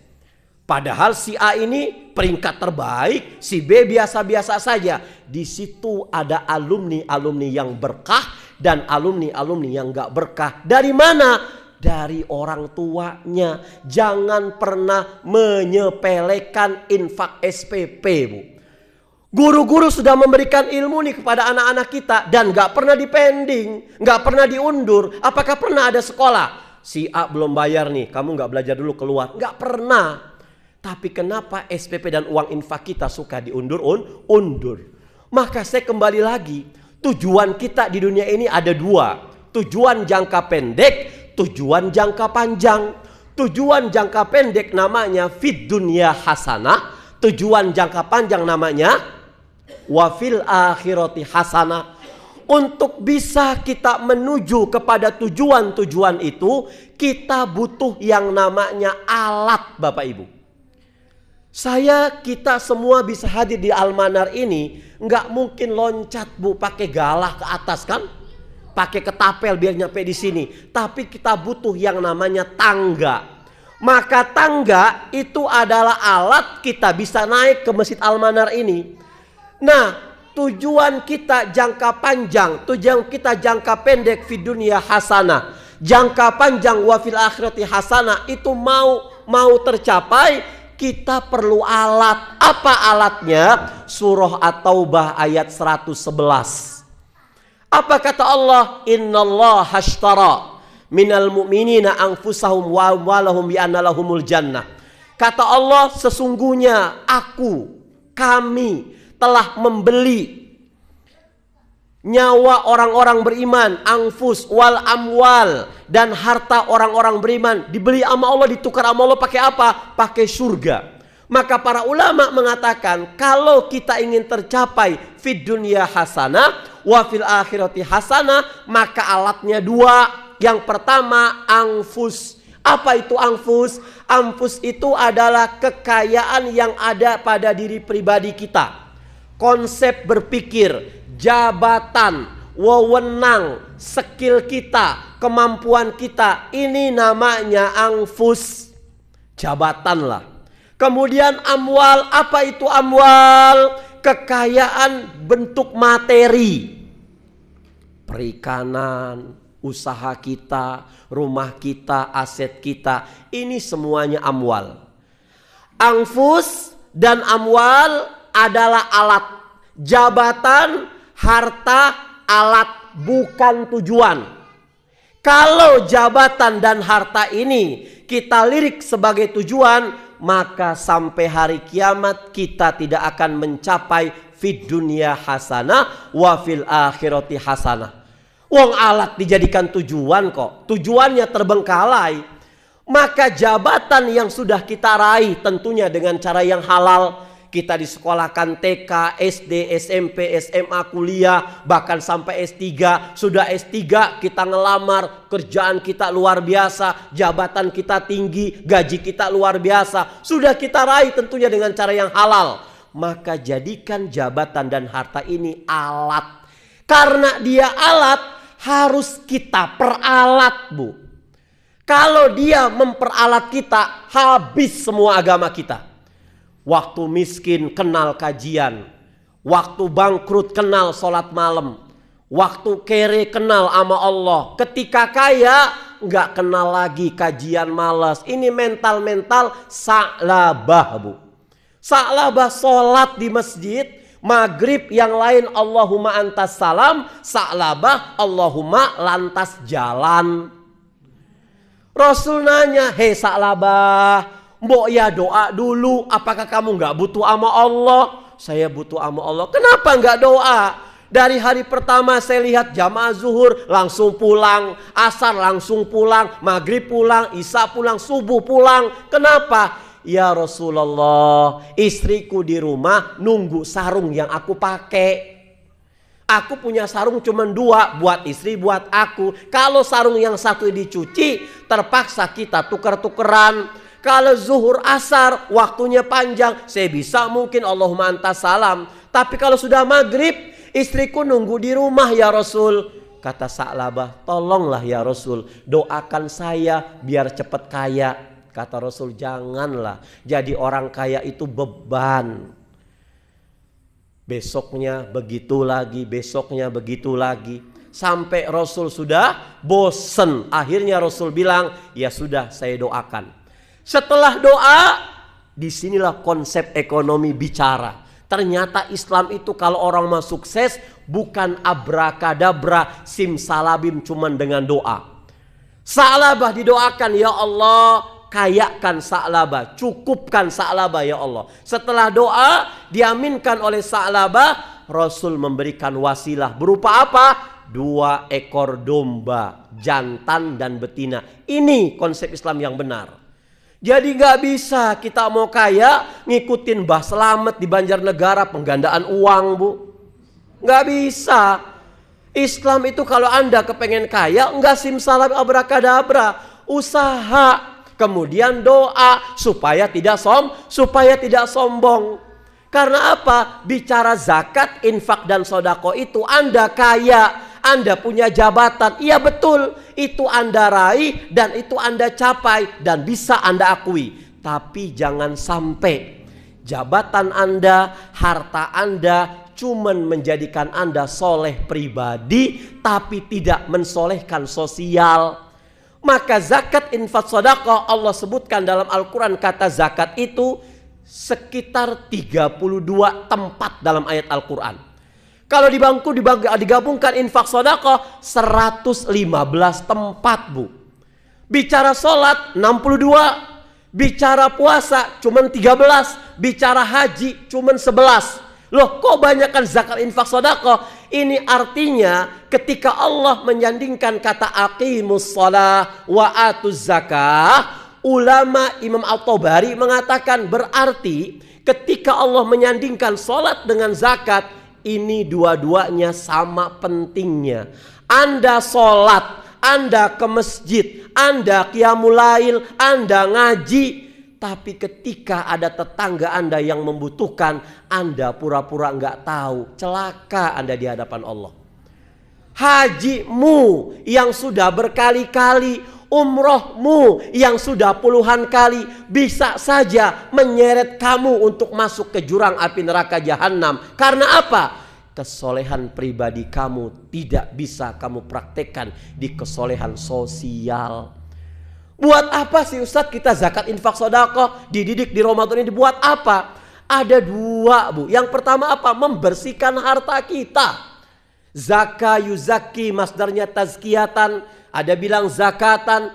Padahal si A ini peringkat terbaik, si B biasa-biasa saja. Di situ ada alumni-alumni yang berkah dan alumni-alumni yang nggak berkah. Dari mana? Dari orang tuanya. Jangan pernah menyepelekan infak SPP Bu. Guru-guru sudah memberikan ilmu nih kepada anak-anak kita dan gak pernah dipending, gak pernah diundur. Apakah pernah ada sekolah? Si A belum bayar nih, kamu gak belajar dulu keluar. Gak pernah. Tapi kenapa SPP dan uang infak kita suka diundur-undur? Maka saya kembali lagi, tujuan kita di dunia ini ada dua. Tujuan jangka pendek, tujuan jangka panjang. Tujuan jangka pendek namanya fid dunya hasanah. Tujuan jangka panjang namanya wafil akhirati hasanah. Untuk bisa kita menuju kepada tujuan-tujuan itu, kita butuh yang namanya alat Bapak Ibu. Kita semua bisa hadir di Almanar ini, nggak mungkin loncat Bu pakai galah ke atas kan? Pakai ketapel biar nyampe di sini. Tapi kita butuh yang namanya tangga. Maka tangga itu adalah alat kita bisa naik ke Masjid Almanar ini. Nah, tujuan kita jangka panjang, tujuan kita jangka pendek fid dunya hasanah, jangka panjang wa fil akhirati hasanah itu mau tercapai kita perlu alat. Apa alatnya? Surah At-Taubah ayat 111. Apa kata Allah? Innallaha hashtara minal mu'minina anfusahum wa amwalahum bi anna lahumul jannah. Kata Allah, sesungguhnya kami telah membeli nyawa orang-orang beriman, anfus wal amwal, dan harta orang-orang beriman dibeli sama Allah, ditukar sama Allah pakai apa? Pakai surga. Maka para ulama mengatakan kalau kita ingin tercapai fid dunya hasanah wa fil akhirati hasanah, maka alatnya dua. Yang pertama anfus. Apa itu anfus? Anfus itu adalah kekayaan yang ada pada diri pribadi kita. Konsep berpikir, jabatan, wewenang, skill kita, kemampuan kita, ini namanya anfus. Jabatan lah. Kemudian amwal. Apa itu amwal? Kekayaan bentuk materi. Perikanan, usaha kita, rumah kita, aset kita, ini semuanya amwal. Anfus dan amwal adalah alat. Jabatan, harta, alat, bukan tujuan. Kalau jabatan dan harta ini kita lirik sebagai tujuan, maka sampai hari kiamat kita tidak akan mencapai fid dunya hasanah wa fil akhirati hasanah. Wong alat dijadikan tujuan kok. Tujuannya terbengkalai. Maka jabatan yang sudah kita raih tentunya dengan cara yang halal. Kita disekolahkan TK, SD, SMP, SMA, kuliah, bahkan sampai S3. Sudah S3 kita ngelamar, kerjaan kita luar biasa, jabatan kita tinggi, gaji kita luar biasa. Sudah kita raih tentunya dengan cara yang halal. Maka jadikan jabatan dan harta ini alat. Karena dia alat, harus kita peralat, Bu. Kalau dia memperalat kita, habis semua agama kita. Waktu miskin kenal kajian, waktu bangkrut kenal sholat malam, waktu kere kenal sama Allah, ketika kaya nggak kenal lagi kajian malas. Ini mental-mental sa'labah, Bu. Sa'labah sholat di masjid, maghrib yang lain Allahumma antas salam, sa'labah Allahumma lantas jalan. Rasul nanya, hei sa'labah, mbok ya doa dulu, apakah kamu nggak butuh sama Allah? Saya butuh sama Allah. Kenapa nggak doa? Dari hari pertama saya lihat jamaah zuhur langsung pulang, asar langsung pulang, maghrib pulang, isya pulang, subuh pulang. Kenapa? Ya Rasulullah, istriku di rumah nunggu sarung yang aku pakai. Aku punya sarung cuma 2, buat istri, buat aku. Kalau sarung yang satu dicuci, terpaksa kita tuker-tukeran. Kalau zuhur asar waktunya panjang, saya bisa mungkin Allahumma antas salam. Tapi kalau sudah maghrib, istriku nunggu di rumah ya Rasul. Kata Sa'labah, tolonglah ya Rasul, doakan saya biar cepat kaya. Kata Rasul, janganlah jadi orang kaya itu beban. Besoknya begitu lagi, besoknya begitu lagi. Sampai Rasul sudah bosen. Akhirnya Rasul bilang, ya sudah saya doakan. Setelah doa, disinilah konsep ekonomi bicara. Ternyata Islam itu kalau orang mau sukses bukan abrakadabra, simsalabim cuman dengan doa. Sa'labah didoakan, ya Allah kayakan Sa'labah, cukupkan Sa'labah ya Allah. Setelah doa diaminkan oleh Sa'labah, Rasul memberikan wasilah berupa apa? 2 ekor domba, jantan dan betina. Ini konsep Islam yang benar. Jadi gak bisa kita mau kaya ngikutin Mbah Slamet di Banjarnegara penggandaan uang, Bu. Gak bisa. Islam itu kalau Anda kepengen kaya, enggak simsalab abrakadabra, usaha, kemudian doa supaya tidak sombong. Karena apa? Bicara zakat, infak dan sodako itu Anda kaya, Anda punya jabatan, iya betul, itu Anda raih dan itu Anda capai dan bisa Anda akui. Tapi jangan sampai jabatan Anda, harta Anda cuman menjadikan Anda soleh pribadi tapi tidak mensolehkan sosial. Maka zakat, infak, sedekah Allah sebutkan dalam Al-Quran kata zakat itu sekitar 32 tempat dalam ayat Al-Quran. Kalau digabungkan infak, sedekah 115 tempat, Bu. Bicara sholat 62, bicara puasa cuman 13, bicara haji cuman 11. Loh, kok banyakkan zakat, infak, sedekah? Ini artinya ketika Allah menyandingkan kata aqimus shalah wa atuz zakah, ulama Imam At-Tabari mengatakan berarti ketika Allah menyandingkan sholat dengan zakat, ini dua-duanya sama pentingnya. Anda sholat, Anda ke masjid, Anda qiyamul lail, Anda ngaji, tapi ketika ada tetangga Anda yang membutuhkan, Anda pura-pura nggak tahu, celaka Anda di hadapan Allah. Hajimu yang sudah berkali-kali, umrohmu yang sudah puluhan kali, bisa saja menyeret kamu untuk masuk ke jurang api neraka jahanam. Karena apa? Kesolehan pribadi kamu tidak bisa kamu praktekkan di kesolehan sosial. Buat apa sih Ustadz kita zakat, infak, sedekah dididik di Ramadan ini? Buat apa? Ada dua, Bu. Yang pertama apa? Membersihkan harta kita. Zaka yuzaki, masdarnya tazkiyatan. Ada bilang zakatan.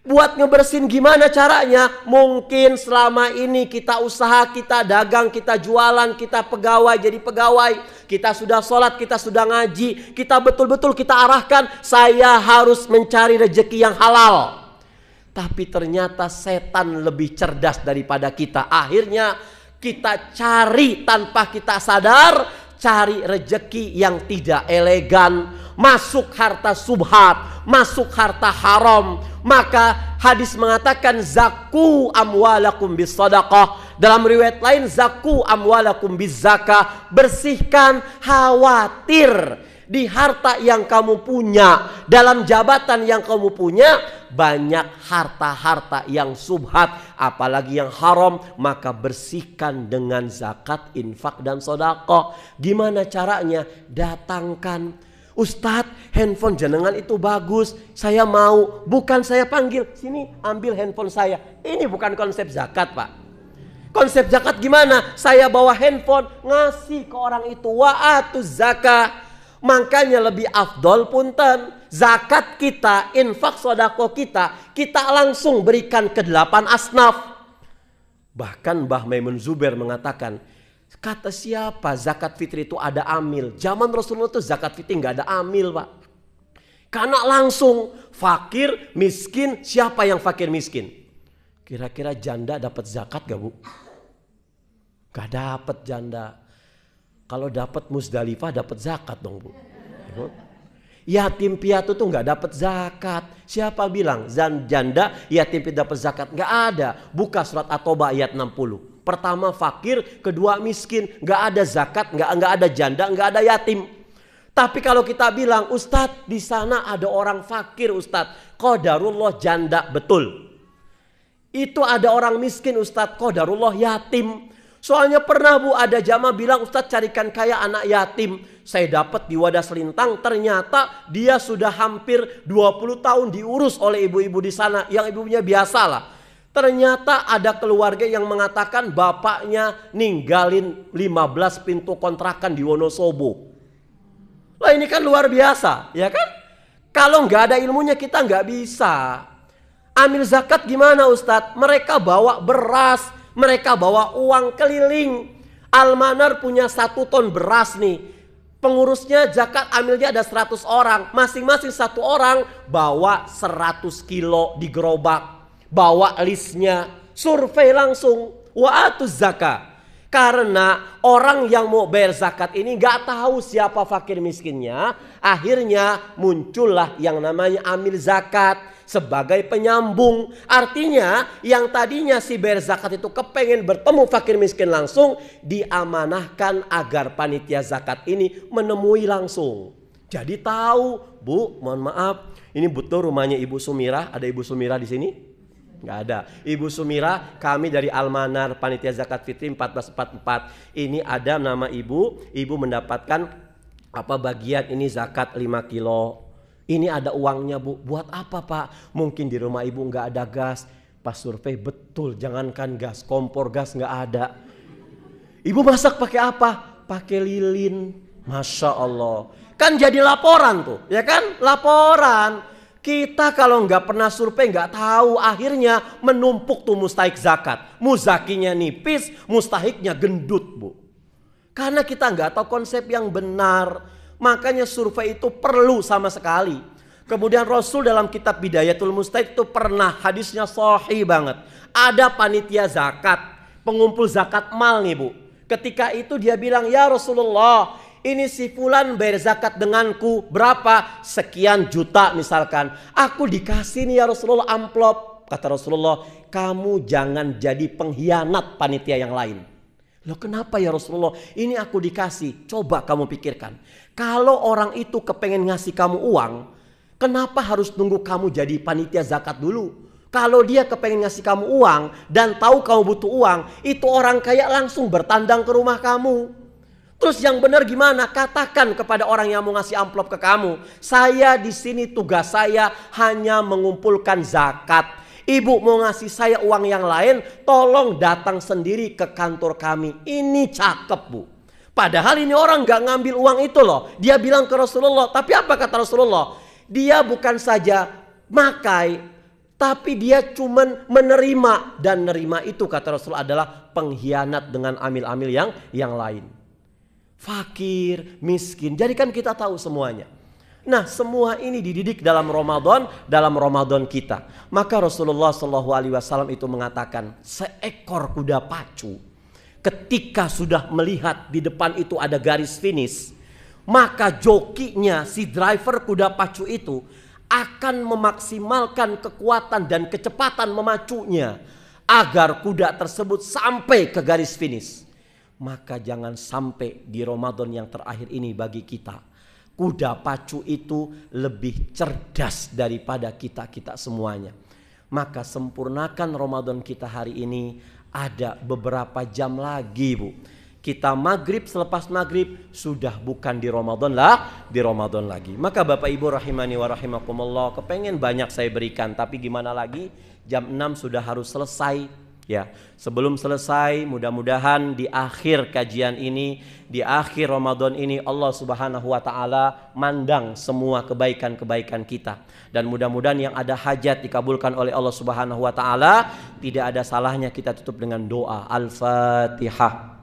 Buat ngebersihin gimana caranya? Mungkin selama ini kita usaha, kita dagang, kita jualan, kita pegawai jadi pegawai. Kita sudah sholat, kita sudah ngaji. Kita betul-betul kita arahkan, saya harus mencari rezeki yang halal. Tapi ternyata setan lebih cerdas daripada kita. Akhirnya kita cari tanpa kita sadar, cari rezeki yang tidak elegan, masuk harta subhat, masuk harta haram. Maka hadis mengatakan zaku amwalakum bis sadaqah. Dalam riwayat lain zaku amwalakum bis zakah. Bersihkan, khawatir di harta yang kamu punya, dalam jabatan yang kamu punya, banyak harta-harta yang subhat, apalagi yang haram, maka bersihkan dengan zakat, infak, dan sedekah. Gimana caranya? Datangkan, Ustadz, handphone jenengan itu bagus, saya mau. Bukan saya panggil, sini ambil handphone saya. Ini bukan konsep zakat, Pak. Konsep zakat gimana? Saya bawa handphone, ngasih ke orang itu. Wa'atuz zakah. Makanya lebih afdol punten, zakat kita, infak, sedekah kita langsung berikan ke 8 asnaf. Bahkan Mbah Maimun Zubair mengatakan, kata siapa zakat fitri itu ada amil? Zaman Rasulullah itu zakat fitri nggak ada amil, Pak. Karena langsung fakir, miskin. Siapa yang fakir miskin? Kira-kira janda dapat zakat gak, Bu? Gak dapat janda. Kalau dapat Musdalifah dapat zakat dong, Bu. Yatim piatu tuh nggak dapat zakat. Siapa bilang janda yatim piatu dapat zakat? Nggak ada. Buka surat At-Taubah ayat 60. Pertama fakir, kedua miskin. Nggak ada zakat, nggak ada janda, nggak ada yatim. Tapi kalau kita bilang, Ustadz di sana ada orang fakir, Ustadz, qadarullah janda, betul. Itu ada orang miskin, Ustadz, qadarullah yatim. Soalnya pernah, Bu, ada jamaah bilang, Ustadz carikan kaya anak yatim. Saya dapat di Wadah Selintang, ternyata dia sudah hampir 20 tahun diurus oleh ibu-ibu di sana. Yang ibunya biasalah. Ternyata ada keluarga yang mengatakan bapaknya ninggalin 15 pintu kontrakan di Wonosobo. Lah ini kan luar biasa, ya kan? Kalau nggak ada ilmunya kita nggak bisa. Amil zakat gimana, Ustadz? Mereka bawa beras, mereka bawa uang keliling. Almanar punya 1 ton beras nih. Pengurusnya zakat amilnya ada 100 orang. Masing-masing 1 orang bawa 100 kilo di gerobak. Bawa listnya. Survei langsung. Wa'atuz zakah. Karena orang yang mau bayar zakat ini gak tahu siapa fakir miskinnya. Akhirnya muncullah yang namanya amil zakat sebagai penyambung. Artinya yang tadinya si bayar zakat itu kepengen bertemu fakir miskin langsung, diamanahkan agar panitia zakat ini menemui langsung. Jadi tahu, Bu, mohon maaf, ini betul rumahnya Ibu Sumirah. Ada Ibu Sumirah di sini? Nggak ada. Ibu Sumirah, kami dari Almanar Panitia Zakat Fitri 1444. Ini ada nama ibu. Ibu mendapatkan bagian ini zakat 5 kilo. Ini ada uangnya Bu. Buat apa Pak? Mungkin di rumah ibu nggak ada gas. Pas survei betul, jangankan gas, kompor gas nggak ada. Ibu masak pakai apa? Pakai lilin. Masya Allah. Kan jadi laporan tuh, ya kan? Laporan. Kita kalau nggak pernah survei nggak tahu, akhirnya menumpuk tuh mustahik zakat. Muzakinya nipis, mustahiknya gendut Bu. Karena kita nggak tahu konsep yang benar. Makanya survei itu perlu sama sekali. Kemudian Rasul dalam kitab Bidayatul Mustahik itu pernah, hadisnya sahih banget. Ada panitia zakat, pengumpul zakat mal nih Bu. Ketika itu dia bilang, ya Rasulullah, ini si fulan bayar zakat denganku berapa? Sekian juta misalkan. Aku dikasih nih ya Rasulullah amplop. Kata Rasulullah, kamu jangan jadi pengkhianat panitia yang lain. Loh kenapa ya Rasulullah? Ini aku dikasih. Coba kamu pikirkan. Kalau orang itu kepengen ngasih kamu uang, kenapa harus nunggu kamu jadi panitia zakat dulu? Kalau dia kepengen ngasih kamu uang dan tahu kamu butuh uang, itu orang kaya langsung bertandang ke rumah kamu. Terus yang benar gimana? Katakan kepada orang yang mau ngasih amplop ke kamu, saya di sini tugas saya hanya mengumpulkan zakat. Ibu mau ngasih saya uang yang lain, tolong datang sendiri ke kantor kami. Ini cakep Bu. Padahal ini orang gak ngambil uang itu loh. Dia bilang ke Rasulullah. Tapi apa kata Rasulullah? Dia bukan saja makai, tapi dia cuman menerima. Dan nerima itu kata Rasul adalah pengkhianat dengan amil-amil yang lain. Fakir, miskin. Jadi kan kita tahu semuanya. Nah semua ini dididik dalam Ramadan kita. Maka Rasulullah SAW itu mengatakan, seekor kuda pacu ketika sudah melihat di depan itu ada garis finish, maka jokinya, si driver kuda pacu itu akan memaksimalkan kekuatan dan kecepatan memacunya agar kuda tersebut sampai ke garis finish. Maka jangan sampai di Ramadan yang terakhir ini bagi kita, kuda pacu itu lebih cerdas daripada kita semuanya. Maka sempurnakan Ramadan kita hari ini. Ada beberapa jam lagi Bu. Kita maghrib, selepas maghrib sudah bukan di Ramadan lah, di Ramadan lagi. Maka Bapak Ibu rahimani wa rahimakumullah, kepengen banyak saya berikan, tapi gimana lagi? Jam 6 sudah harus selesai. Ya, sebelum selesai mudah-mudahan di akhir kajian ini, di akhir Ramadan ini Allah Subhanahu wa taala mandang semua kebaikan-kebaikan kita. Dan mudah-mudahan yang ada hajat dikabulkan oleh Allah Subhanahu wa taala. Tidak ada salahnya kita tutup dengan doa Al-Fatihah.